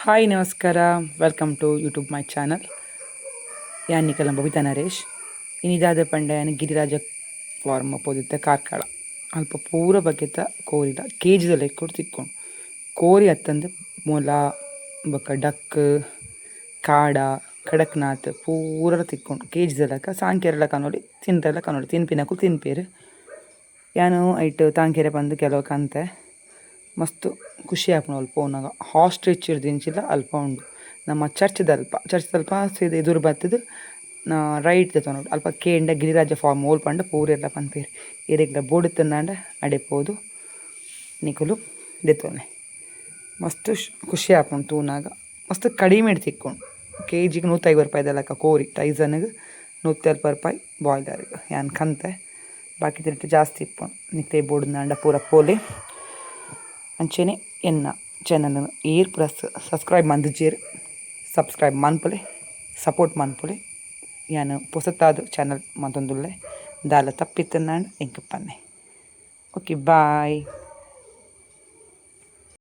Hi ನಮಸ್ಕಾರ welcome to YouTube my channel ಯಾನಿಕಲ ಬಬಿತಾ ನರೇಶ್ ಇನಿದಾದ ಪಂಡ ಗಿರಿರಾಜ ಫಾರ್ಮ್ ಪೋದಿತ್ತ ಕಾರ್ಕಳ ಅಲ್ಪ ಪೂರ ಬಗೆತ ಕೋರಿದ ಕೆಜಿದ ಲೆಕ್ಕ ತಿಕ್ಕೊಂಡು ಕೋರಿ ಹತ್ತಂದು ಮೊಲ ಬೊಕ್ಕ ಡಕ್ ಕಾಡ ಕಡಕ್ನಾಥ್ ಪೂರ ತಿಕ್ಕೊಂಡು ಕೆಜಿದ ಲೆಕ್ಕ ಸಾಂಕೆರೆಲ್ಲ ಕನ್ನೋಡಿ ತಿಂತೆಲ್ಲ ಕನ್ನೋಡಿ ತಿನ್ಪಿನಕು ತಿನ್ಪೇರು ಯಾನು ಐಟ್ ತಾಂಕೆರೆ ಬಂದು ಕೆಲವು ಕಂತೆ ಮಸ್ತ್ ಖುಷಿ ಆಪುಂಡು ಅಲ್ಪ ಪೋನಾಗ ಹಾಸ್ಟ್ರಿಚ್ ಇರ್ದಿಂಚಿಲ್ಲ ಅಲ್ಪ ಉಂಡು ನಮ್ಮ ಚರ್ಚ್ದಲ್ಪ ಸೀದಾ ಎದುರು ಬತ್ತದು ರೈಟ್ ದೆತೊನೊಡು ಅಲ್ಪ ಕೇಂಡ ಗಿರಿರಾಜ ಫಾರ್ಮ್ ಓಲ್ ಪಂಡ ಪೂರೆರ್ಲ ಪನ್ಪೇರು ಏರೆಗ್ಲ ಬೋರ್ಡ್ ತಿನ್ನಾಂಡ ಅಡೆಪೋದು ನಿಕುಲು ದೆತೊನೆ ಮಸ್ತ್ ಖುಷಿ ಆಪುಂಡು ತೂನಾಗ ಮಸ್ತ್ ಕಡಿಮೆ ತಿಕ್ಕೊಂಡು ಕೆಜಿಗೆ 150 ರೂಪಾಯಿದ ಲೆಕ್ಕ ಕೋರಿ ಟೈಸನ್ಗೆ 140 ರೂಪಾಯಿ ಬಾಯ್ಲರ್ಗೆ ಯಾನ್ ಕಂತೆ ಬಾಕಿ ತಿಂಟ್ಟು ಜಾಸ್ತಿ ಇಪ್ಪುಂಡು ನಿಕ್ಲೆ ಬೋರ್ಡ್ ನಾಂಡ ಪೂರ ಪೋಲೆ ಅಂಚೆನೆ ಎನ್ನ ಚಾನಲ್ ಏರ್ ಪ್ಲಸ್ ಸಬ್ಸ್ಕ್ರೈಬ್ ಮಂದಿಜೇರು ಸಬ್ಸ್ಕ್ರೈಬ್ ಮನ್ಪುಲೆ ಸಪೋರ್ಟ್ ಮನ್ಪುಲೆ ಯಾನು ಹೊಸತಾದ ಚಾನಲ್ ಮಂತೊಂದುಲ್ಲೆ ದಾಲ ತಪ್ಪಿತ್ತನ್ನಾಂಡ ಎಂಕ್ ಪನ್ನೆ ಓಕೆ ಬಾಯ್.